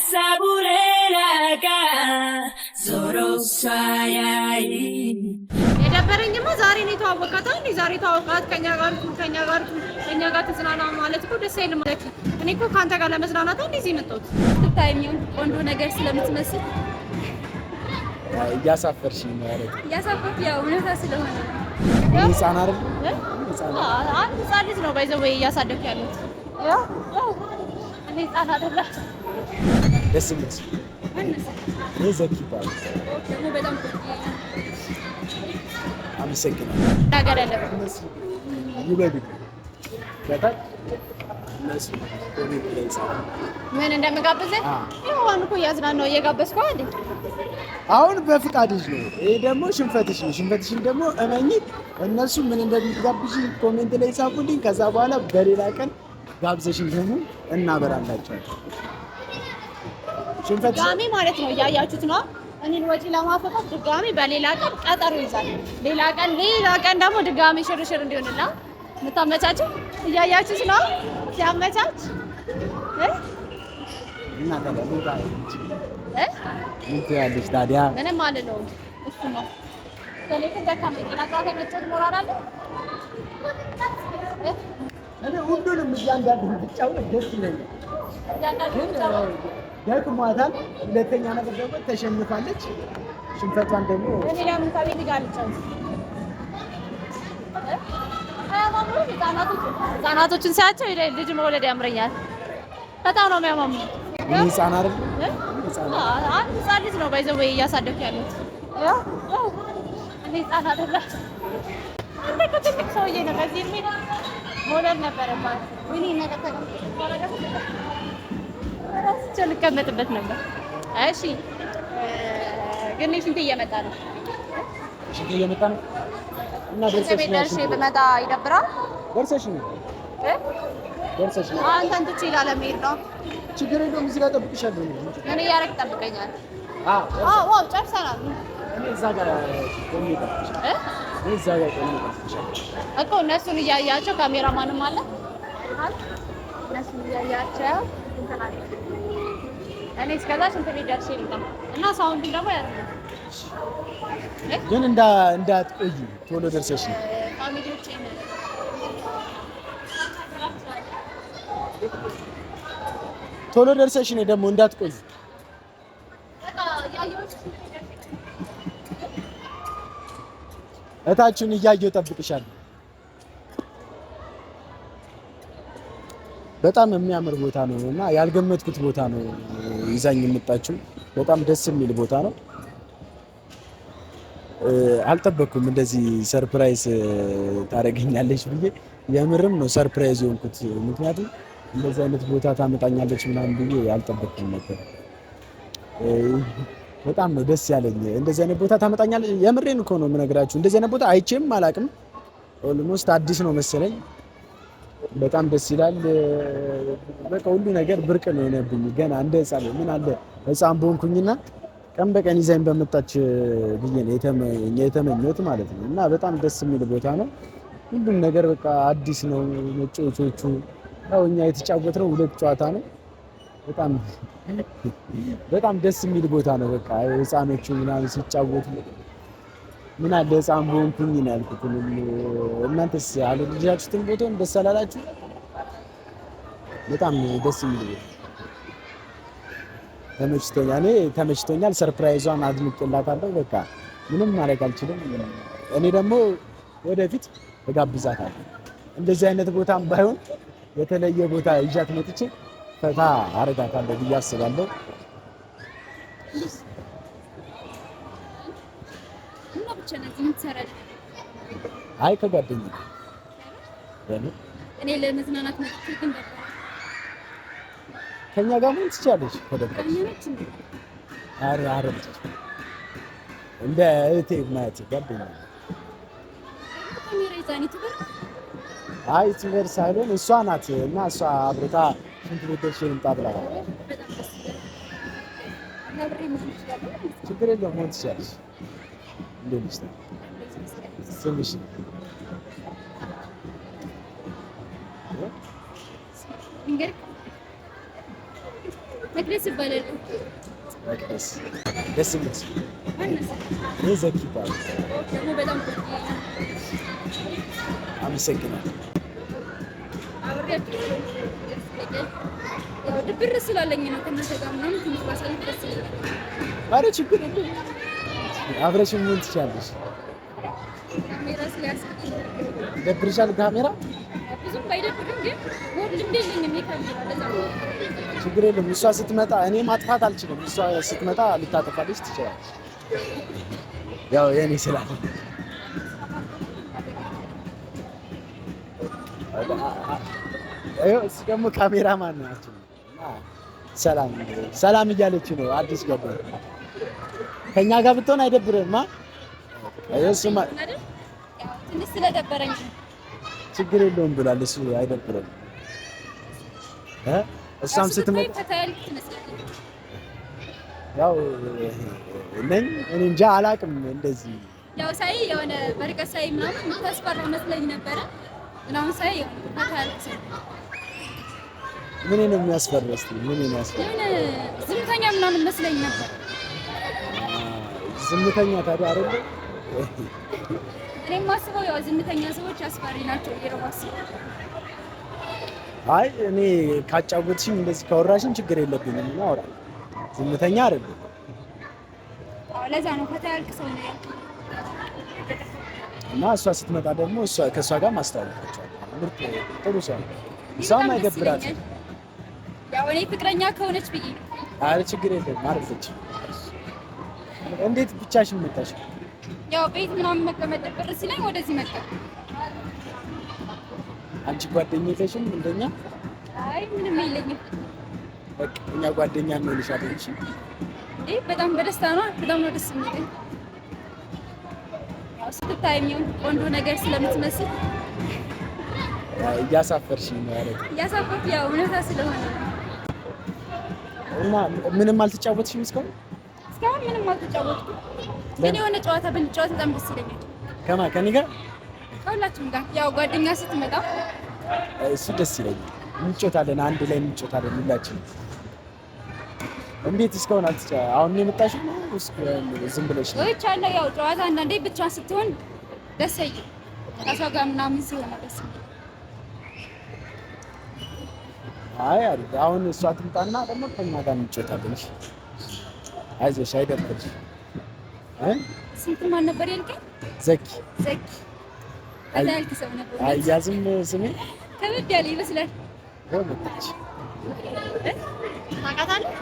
ያሳቡረላጋ ዞሮ ሳያይ የደበረኝማ ዛሬ ነው የተዋወቃት። አንዴ ዛሬ ተዋወቃት ከኛ ጋር ተዝናና ማለት እኮ ደስ አይልም ማለት። እኔ እኮ ካንተ ጋር ለመዝናናት አንዴ እዚህ መጣሁት። ስታይሚው ቆንጆ ነገር ስለምትመስል እያሳፈርሽኝ ነው ያለው። እያሳፈርኩ ያው እውነታ ስለሆነ ህፃን አይደል? አንድ ህፃን ልጅ ነው ባይዘው እያሳደኩ ያለሁት። ያው እኔ ህፃን አይደለም። ደስ የሚል ይሄ ዘኪ ይባላል። ደግሞ በጣም አመሰግናለሁ። ነገር ያለበት ይበሉ ከታች እነሱ ምን እንደምጋብዘኝ ይሁን እኮ እያዝናናው እየጋበዝኩህ አይደል? አሁን በፍቃድሽ ነው። ይሄ ደግሞ ሽንፈትሽ ነው። ሽንፈትሽን ደግሞ እመኚ። እነሱ ምን እንደሚጋብዙ ኮሜንት ላይ ጻፉልኝ። ከዛ በኋላ በሌላ ቀን ጋብዘሽኝ ደግሞ እናበራላችኋለን። ሽንፈት ድጋሜ ማለት ነው። እያያችሁት ነው። እኔን ወጪ ለማፈታት ድጋሜ በሌላ ቀን ቀጠሮ ይዛል። ሌላ ቀን ደግሞ ድጋሜ ሽርሽር እንዲሆንና የምታመቻቸው እያያችሁት ነው። ሲያመቻች እና ያለሽ ታዲያ ምንም ማለት ነው። እሱ ነው ከሌላ ደካማ ይናቃተ መጥቶ ሞራራለ እኔ ሁሉንም እያንዳንዱ ብቻውን ደስ ይለኛል። ደክሟታል። ሁለተኛ ነገር ደግሞ ተሸንፋለች። ሽንፈቷን ደግሞ እኔ ለምን ከቤት ጋር ልጫወት? ህፃናቶችን ሳያቸው ልጅ መውለድ ያምረኛል። በጣም ነው የሚያማሙ። ህፃን አይደል? አንድ ህፃን ልጅ ነው ባይዘው እያሳደኩ ያለሁት። እኔ ህፃን አይደለም። አንተ ትልቅ ሰውዬ ነው። በዚህ እድሜ መውለድ ነበረባት። ምን ይነቀቀኝ ራስቸው ልቀመጥበት ነበር። እሺ ግን ሽንት እየመጣ ነው። ሽንት እየመጣ ነው እና ደርሼ ብመጣ ይደብራል። ደርሰሽ ነው አንተን ትቼ ላለመሄድ ነው። ችግር የለውም። እዚህ ጋር ጠብቅሻለሁ። ምን እያደረግህ ትጠብቀኛለህ? ዋው ጨርሰናል እዛ ጋር እኮ እነሱን እያያቸው ካሜራማንም አለ። እነሱን እያያቸው እኔ እስከዛ ሽንት ቤት ደርሼ ልምጣ እና ሳውንዱን ደግሞ ግን እንዳትቆይ ቶሎ ደርሰሽ ነው። ፋሚሊዎቼን ቶሎ ደርሰሽ ነው ደግሞ እንዳትቆይ። እታችሁን እያየሁ እጠብቅሻለሁ። በጣም የሚያምር ቦታ ነው እና ያልገመትኩት ቦታ ነው ይዛኝ የመጣችው። በጣም ደስ የሚል ቦታ ነው። አልጠበቅኩም እንደዚህ ሰርፕራይዝ ታደርገኛለች ብዬ። የምርም ነው ሰርፕራይዝ የሆንኩት። ምክንያቱም እንደዚህ አይነት ቦታ ታመጣኛለች ምናምን ብዬ አልጠበቅኩም ነበር። በጣም ነው ደስ ያለኝ። እንደዚህ አይነት ቦታ ታመጣኛለች። የምሬን እኮ ነው የምነግራችሁ። እንደዚህ አይነት ቦታ አይቼም አላውቅም። ኦልሞስት አዲስ ነው መሰለኝ። በጣም ደስ ይላል። በቃ ሁሉ ነገር ብርቅ ነው የሆነብኝ። ገና እንደ ህፃን ምን አለ ህፃን በሆንኩኝና ቀን በቀን ይዛኝ በመጣች ብዬ ነው የተመኘሁት ማለት ነው። እና በጣም ደስ የሚል ቦታ ነው። ሁሉም ነገር በቃ አዲስ ነው። መጫወቾቹ ያው እኛ የተጫወትነው 2 ጨዋታ ነው። በጣም ደስ የሚል ቦታ ነው። በቃ ህፃኖቹ ምናምን ሲጫወቱ ምን አለ ህፃን በሆንኩኝ ነው ያልኩት። እናንተስ አልወደዳችሁትም? ቦታውን ደስ አላላችሁ? በጣም ደስ የሚል ቦታ ተመችቶኛል። ተመችቶኛል። ሰርፕራይዟን አድምቄላታለሁ። በቃ ምንም ማድረግ አልችልም። እኔ ደግሞ ወደፊት እጋብዛታለሁ። እንደዚህ አይነት ቦታም ባይሆን የተለየ ቦታ ይዣት መጥቼ ፈታ አረጋታለሁ ብዬ አስባለሁ። አይ ከጓደኛዬ እኔ ለመዝናናት መጥቼ ግን ከኛ ጋር ምን ትችያለሽ? አረ እንደ እህቴ ማለት ጓደኛዬ። አይ ትበር ሳይሆን እሷ ናት እና እሷ አብረታ ሽንት ቤት ደርሼ ልምጣ ብላ። ችግር የለውም ምን ትችያለሽ? እንዴት ነሽ? ስምሽ መቅደስ ይባላል። መቅደስ ደስ የሚል እኔ ዘኪ ይባላል። ደግሞ በጣም አመሰግናለሁ። አብሬያችሁ ድብር ስላለኝ ነው ከእናንተ ጋር ምናምን ትንሽ ባሳልፍ ደስ ይለኛል። ኧረ ችግር የለም አብረሽኝ ምን ትችያለሽ? ካሜራ ስለያዝኩ ይደብርሻል ካሜራ? ብዙም ባይደብርም ግን ልምድ የለኝም የካሜራ ለዛ ነው። ችግር የለም እሷ ስትመጣ እኔ ማጥፋት አልችልም። እሷ ስትመጣ ልታጠፋልሽ ትችላለች። ያው የኔ ስላለ እሱ ደግሞ ካሜራማን ናቸው። ሰላም እያለች ነው። አዲስ ገባ ከኛ ጋር ብትሆን አይደብርህም? እሱማ ትንሽ ስለደበረኝ ችግር የለውም ብሏል። እሱ አይደብርም። እሷም ስትመጣ ያው ነኝ እኔ እንጃ አላውቅም። እንደዚህ ያው ሳይ የሆነ በርቀት ሳይ ምናምን ተስፈራ መስለኝ ነበረ። ምናምን ሳይ ምን ነው የሚያስፈራ? እስኪ ምን ነው የሚያስፈራ? ዝምተኛ ምናምን መስለኝ ነበር። ዝምተኛ ታዲያ አይደለ? እኔ የማስበው ያው ዝምተኛ ሰዎች አስፈሪ ናቸው ይረዋስ። አይ እኔ ካጫወትሽኝ እንደዚህ ካወራሽኝ ችግር የለብኝም እና አውራ። ዝምተኛ አይደለም። አዎ ለዛ ነው ፈታ ያልክ ሰው ነው ያልኩት። እና እሷ ስትመጣ ደግሞ ከእሷ ጋር ማስተዋወቃቸዋለሁ። ምርጥ ጥሩ ሰው ነው። እሷም አይደብራትም። ያው እኔ ፍቅረኛ ከሆነች ብዬ ነው። አረ ችግር የለም ማረፈች። እንዴት ብቻሽን መጣሽ? ያው ቤት ምናምን መቀመጥ ድብር ሲለኝ ወደዚህ መጣ። አንቺ ጓደኛ የለሽም እንደኛ? አይ ምንም የለኝም። በቃ እኛ ጓደኛ እንሆንሻለን። እሺ በጣም በደስታ ነው። በጣም ነው ደስ የሚለኝ። ያው ስትታይም ቆንጆ ነገር ስለምትመስል እያሳፈርሽኝ ነው ያለው። እያሳፈርኩ ያው እውነታ ስለሆነ እና ምንም አልተጫወትሽም እስካሁን? እስካሁን ምንም አልተጫወትኩም። ግን የሆነ ጨዋታ ብንጫወት በጣም ደስ ይለኛል። ከኔ ጋር? ከሁላችሁም ጋር። ያው ጓደኛ ስትመጣ እሱ ደስ ይለኛል። እንጫወታለን፣ አንድ ላይ እንጫወታለን ሁላችንም። እንዴት እስካሁን አሁን የመጣሽው ነው? ዝም ብለሽ ነው? ወይቻለሁ። ያው ጨዋታ አንዳንዴ ብቻ ስትሆን ደስ አይልም። ከሰው ጋር ምናምን ሲሆን ደስ ይላል። አይ አሁን እሷ ትምጣና ደግሞ ከኛ ጋር እንጫወታለን። እሺ አይዞሽ፣ አይደብርሽ። ስንት ማን ነበር ያልከኝ? ዘኪ። አዳልክ ሰው ነበር። አያዝም ስሜ ከበድ ያለ ይመስላል። ወጥች ታውቃታለህ?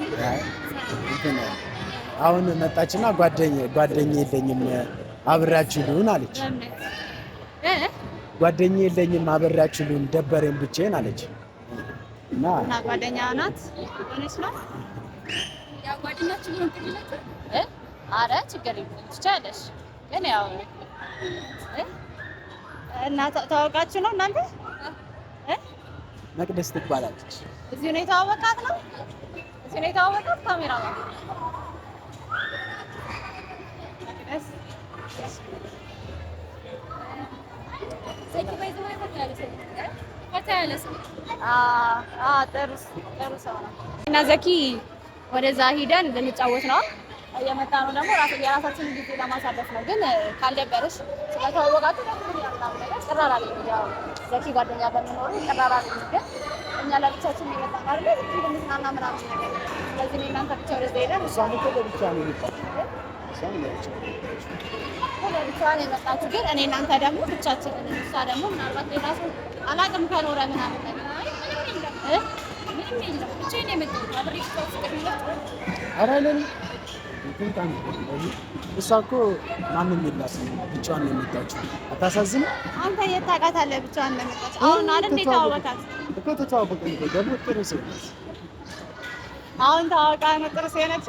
አሁን መጣችና ጓደኛ የለኝም አብሬያችሁ ልሁን አለች። ጓደኛ የለኝም አብሬያችሁ ልሁን ደበረኝ ብቻዬን አለች። እና ጓደኛ ናት ሆነች ነው ያው ጓደኛችን ሆን ትልለት አረ ችግር የለም ትቻለሽ። ግን ያው እና ታውቃችሁ ነው እናንተ? መቅደስ ትባላለች። እዚህ ነው የተዋወቃት ነው? እዚህ ነው የተዋወቃት? ካሜራ ነው መቅደስ ዘኪ ባይዘው ፈታያለ ሰው ጥሩ ሰው ነው። እና ዘኪ ወደዛ ሂደን ልንጫወት ነው እየመጣ ነው። ደግሞ የራሳችንን ጊዜ ለማሳለፍ ነው። ግን ካልደበረሽ ስለተዋወቃችሁ ቅራራ ላይ ያው ዘኪ ጓደኛ በሚኖሩ ቅራራ ላይ ግን እኛ ለብቻችን የመጣን አይደል? እንዝናና ምናምን ነገር። ስለዚህ እኔ እናንተ ብቻ ወደዛ ሄደን እሷን እኮ ለብቻ ነው የመጣችው። ለብቻዋን የመጣችሁ ግን እኔ እናንተ ደግሞ ብቻችንን እሷ ደግሞ ምናልባት ሌላ ሰው አላውቅም ከኖረ ምናምን ነገር ምንም የለም ብቻዬን ነው የመጣሁት። አብሬ ሰው ኧረ ለኔ እሷ እኮ ማንም የላትም ብቻዋን ነው የመጣችው። አታሳዝንም? አንተ የት ታውቃታለህ ብቻዋን ነው የመጣችው? አሁን አይደል የተዋወቃት እኮ ተተዋወቅን እኮ ደግሞ ጥሩ ሰው ናት። አሁን ታወቃ ነው ጥሩ ሰው ነች።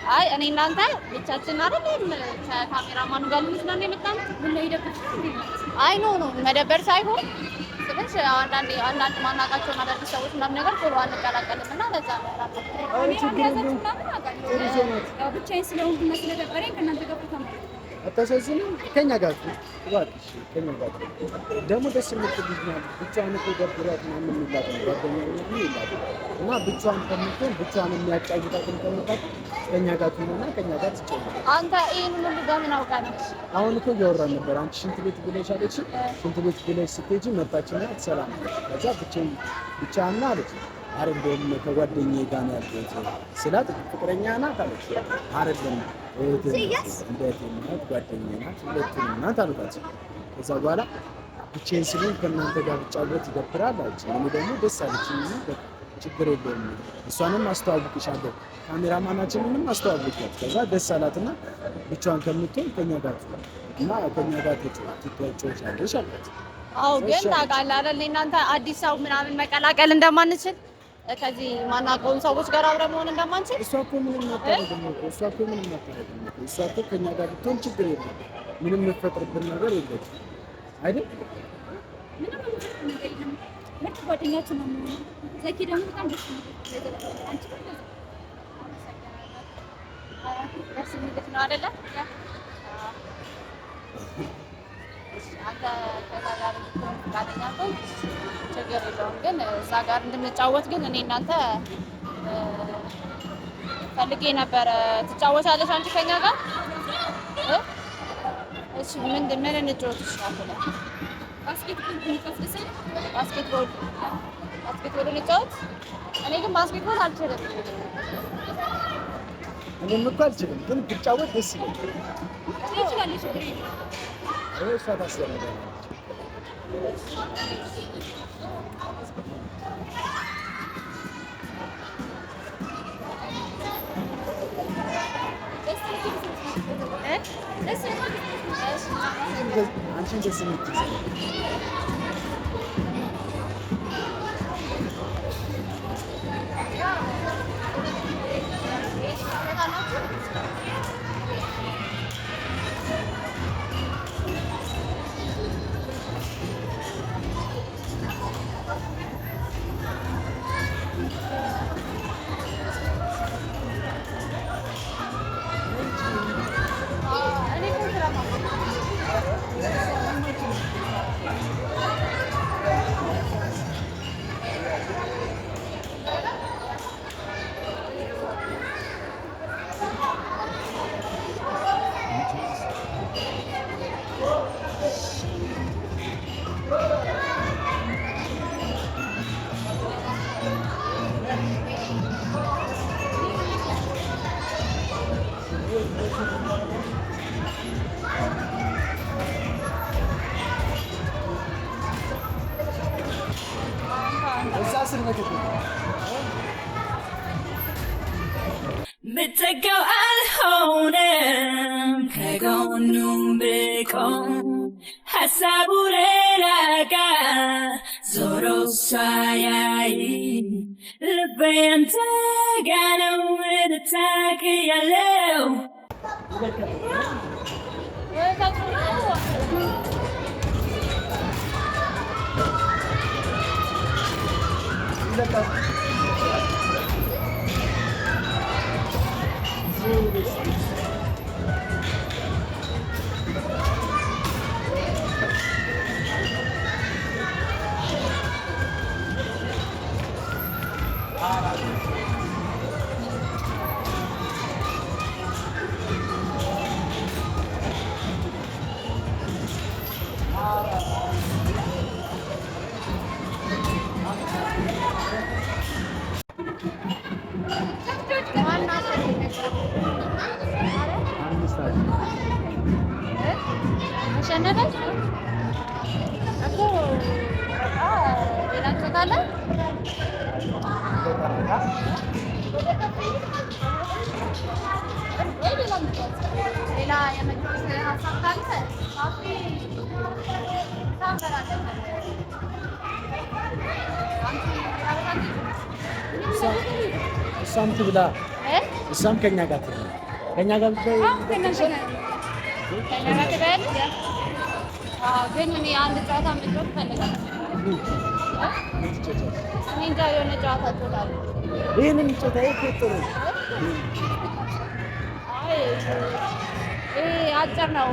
አይ እኔ እናንተ ብቻችን አይደል ከካሜራማኑ ጋር ልንዝናና የመጣነው። ምን ነው ይደብርሽ? አይ ኖ መደበር ሳይሆን ስለሽ አንዳንድ ማናውቃቸውን አዳዲስ ሰዎች ምናምን ነገር ቶሎ አንቀላቀልም እና ለዛ ነው ያው ብቻዬን ስለሆንኩ እና ስለደበረኝ ከእናንተ ጋር ተማሪ አታሳዝንም? ከኛ ጋር እባክሽ ከኛ ጋር ደግሞ ደስ የምትል ልጅ ናት። ብቻዋን እኮ ደብሯት ምናምን የሚላት ነው ጓደኛ ነው ይላል እና ብቻዋን ከምትሆን ብቻዋን የሚያጫውታትን ከምታት ከኛ ጋር ትሆንና ከኛ ጋር ትጫወት። አንተ ይሄን ሁሉ በምን አውቃ ነው? አሁን እኮ እያወራን ነበር። አንቺ ሽንት ቤት ብለሽ አለች። ሽንት ቤት ብለሽ ስትሄጂ መጣችና ሰላም ከዛ ብቻዋን አለች። አይደለም ከጓደኛዬ ጋር ነው ያለሁት ስላት ፍቅረኛ ናት አለች። አይደለም እንደት ጓደኛዬ ናት ሁለቱንም ናት አልኳት። ከዛ በኋላ ብቻዬን ስለሆን ከእናንተ ጋር ብጫወት ይደብራል አለች። እኔ ደግሞ ደስ አለችኝ እና ችግር የለውም እሷንም አስተዋውቅሻለሁ ካሜራማናችንንም አስተዋውቂያት። ከዛ ደስ አላትና ብቻዋን ከምትሆን ከኛ ጋር እና ከኛ ጋር ትጫወቻለሽ አልኳት። አዎ ግን ታውቃለህ አይደል እናንተ አዲስ ሰው ምናምን መቀላቀል እንደማንችል ከዚህ ማናውቀውን ሰዎች ጋር አብረን መሆን እንደማንችል እሷ እኮ ምንም አታደርግም እሷ እኮ ከኛ ጋር ብትሆን ችግር የለም ምንም የምትፈጥርብን ነገር የለም አይደል? ምንም ነገር የለም። ምርጥ ጓደኛችን ነው። ዘኪ ደግሞ በጣም ደስ የሚል አንቺ ደስ የሚልሽ ነው አይደለ? አንተ ከዛ ጋር ፈቃደኛ ከሆንክ ችግር የለውም። ግን እዛ ጋር እንድንጫወት ግን እኔ እናንተ ፈልጌ ነበረ። ትጫወታለሽ አንቺ ከኛ ጋር? እሺ ምን እንጫወት ይችላል? ባስኬትቦል እንጫወት። እኔ ግን ባስኬትቦል አልችልም። እኔም እኮ አልችልም፣ ግን ብጫወት ደስ ይለኛል። ትችላለሽ። እሷ ታስለምዳለች። አንቺን ደስ የምትል ምትገው አልሆነም ከጎኑም ብቆም ሀሳቡ ሌላ ጋ ዞሮ ሳያይ ልቤ አንተ ጋ ነው ልታክ ያለው ሸነበት እኮ ሌላ እንጨታለ ሌላ የመግባት ሀሳብ ካለ ካፌ ታንበራለን። እሷም ትብላ እሷም ከኛ ጋር ትብላ ከኛ ጋር ግን እኔ አንድ ጨዋታ መጫወት እፈልጋለሁ። እኔ እንጃ የሆነ ጨዋታ እጫወታለሁ። ይሄንን ጨዋታ ጥሩ አጭር ነው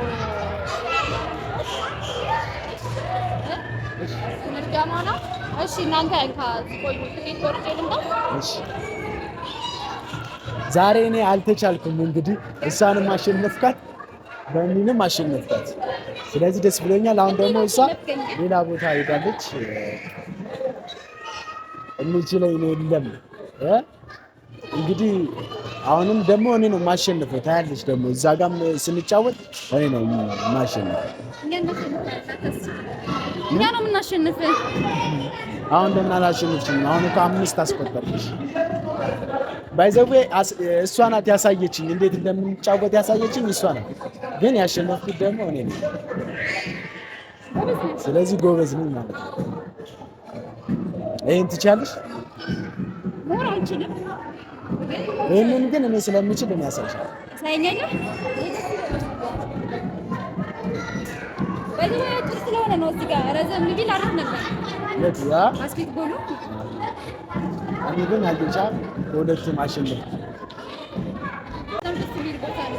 ምርጋማ ነው። እሺ እናንተ ቆዩ ትኬት ቆርጬ ልምጣ። እሺ ዛሬ እኔ አልተቻልኩም። እንግዲህ እሷንም አሸነፍካት በእኔንም አሸነፍካት። ስለዚህ ደስ ብሎኛል። አሁን ደግሞ እሷ ሌላ ቦታ ሄዳለች። የሚችለኝ የለም። እንግዲህ አሁንም ደግሞ እኔ ነው የማሸንፈው። ታያለች ደግሞ እዛ ጋርም ስንጫወት እኔ ነው የማሸንፈው። እኛ ነው የምናሸንፈው። አሁን ለምን አላሸንፍሽም? አሁን እኮ 5 አስቆጠርኩሽ። ባይዘዌ እሷ ናት ያሳየችኝ፣ እንዴት እንደምንጫወት ያሳየችኝ እሷ ናት። ግን ያሸነፍኩት ደግሞ እኔ ነኝ። ስለዚህ ጎበዝ ነኝ ማለት ነው። ይሄን ትቻለሽ? ይሄንን ግን እኔ ስለምችል እኔ ያሳይሻል። ሳይኛኛ በዚህ ጥሩ ስለሆነ ነው። እዚህ ጋር ረዘም ቢል አሪፍ ነበር። ያ ባስኬትቦሉ እኔ ግን አየቻ ሁለቱም አሸነፍኩ።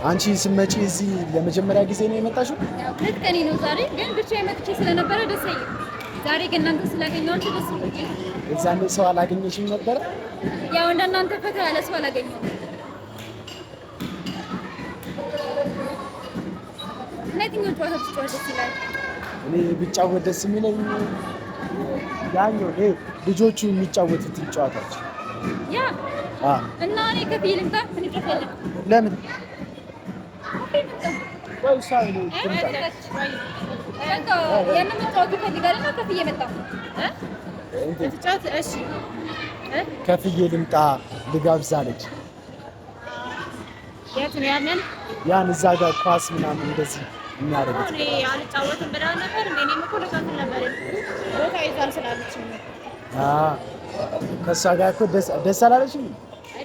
አንቺ ስትመጪ እዚህ ለመጀመሪያ ጊዜ ነው የመጣሽው? ሁለት ቀኔ ነው ዛሬ። ግን ብቻዬን መጥቼ ስለነበረ ደስ አይልም። ዛሬ ግን እናንተ ስላገኘኋችሁ ደስ ብሎኛል። እዛኔ ሰው አላገኘሽም ነበረ? ያው እንደናንተ ፈታ ያለ ሰው አላገኘሁም። የትኛው ጨዋታ ብትጫወት ደስ ይላል? እኔ ብጫወት ደስ የሚለኝ ያኛው ልጆቹ የሚጫወቱት ጨዋታዎች። ያ እና እኔ ከፍዬ ልምጣ? ምን ይፈል? ለምን ከፍዬ ልምጣ ልጋብዛለች። ያን እዛ ጋር ኳስ ምናምን እንደዚህ የሚያደርጉት እኔ አልጫወትም ብላ ነበር። እኔም እኮ ልካት ነበር ቦታ ይዛል ስላለች ነው። ከእሷ ጋር እኮ ደስ አላለችም?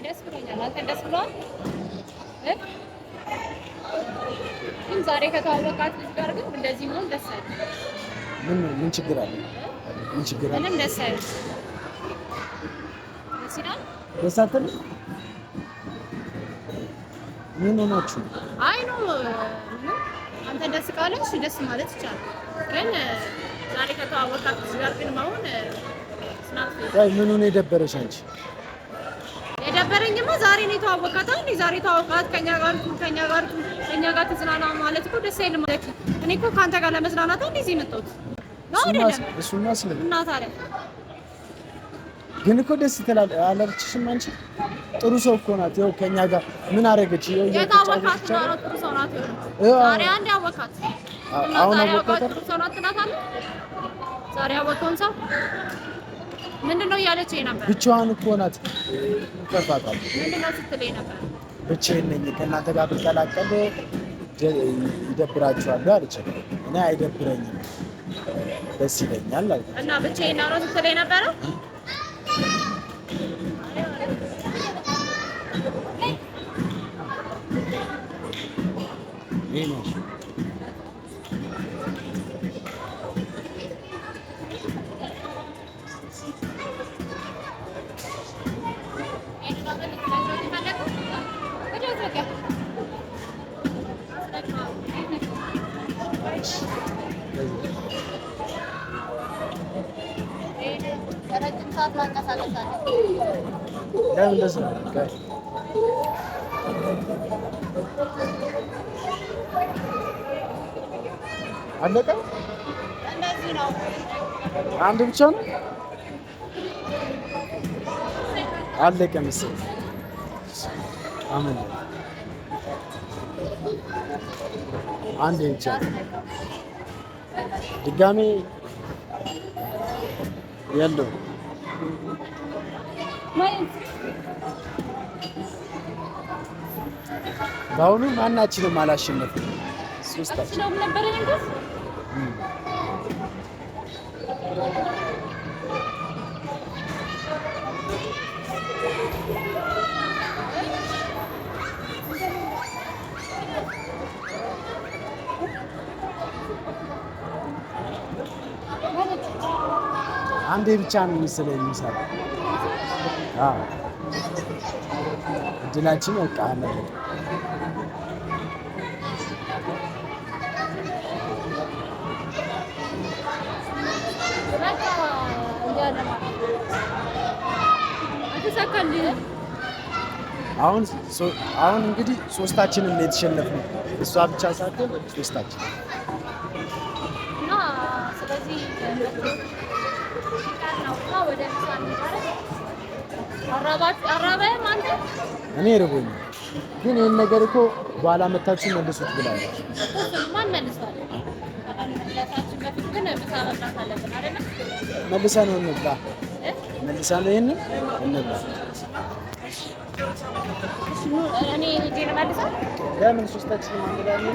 ደስ ብሎኛል። አንተ ደስ ብሎሃል? ግን ዛሬ ከተዋወቃት ልጅ ጋር ግን እንደዚህ መሆን ደስ አይልም። ምን ችግር አለ? ምን ችግር አለ? ምንም ደስ አይልም። ደስ ይላል። ደስ አትልም? ምን ሆናችሁ? አይ ነው አንተ ደስ ካለሽ ደስ ማለት ይቻላል። ግን ዛሬ ከተዋወቃት ልጅ ጋር ግን መሆን ምን ሆነ የደበረሽ አንቺ? የደበረኝማ ዛሬ ነው የተዋወቃት። ዛሬ ተዋወቃት ከኛ ጋር ተዝናና ማለት እኮ ደስ አይልም። እኔ እኮ ከአንተ ጋር ለመዝናናት እንደዚህ የመጣሁት ነው አይደለም? እሱማ እና ታዲያ ግን እኮ ደስ አላለችሽም አንቺ? ጥሩ ሰው እኮ ናት። ይኸው ከኛ ጋር ምን አደረገች? የታወቃት ነው ጥሩ ሰው ናት። ዛሬ አንድ ያወቃት አሁን አወቃት ጥሩ ሰው ናት ትላታለህ። ዛሬ ያወቀውን ሰው ምንድነው እያለች ነበር? ብቻዋን እኮ ናት። ይከፋታል። ምንድነው ስትለኝ ነበር? ብቻዬን ነኝ ከእናንተ ጋር ብቀላቀል ይደብራችኋል አለች። እኔ አይደብረኝም ደስ ይለኛል አልኩት። እና ብቻዬን ነው ስትለኝ ነበረ? ይሄ ነው አለቀ። እንደዚህ ነው። አንድ ብቻ ነው አለቀ መሰለኝ። አመን አንድ ብቻ ድጋሜ ያለው በአሁኑ ማናችንም አላሸነፍም። ሶስታችን ነበር እንግዲህ አንዴ ብቻ ነው መሰለኝ የሚሰራው። እድላችን በቃ አለ። ተሳካልህ። አሁን እንግዲህ ሶስታችንም ነው የተሸነፍነው። እሷ ብቻ ሳትሆን ሶስታችን እና ስለዚህ ወደ ምሳ እንሄዳለን። አራባይም አንተ እኔ ርቦኛል፣ ግን ይህን ነገር እኮ በኋላ መታችሁ መልሱት ብላለች። ማን መልሷል? ከመመለሳችን በፊት ግን ምሳ መብላት አለብን አይደለ? መልሰን ነው እንብላ። መልሰን ነው ይሄንን እንብላ። እኔ ሄጄ ልመልሳለሁ። ለምን ሶስታችንም አንድ ላይ ነው?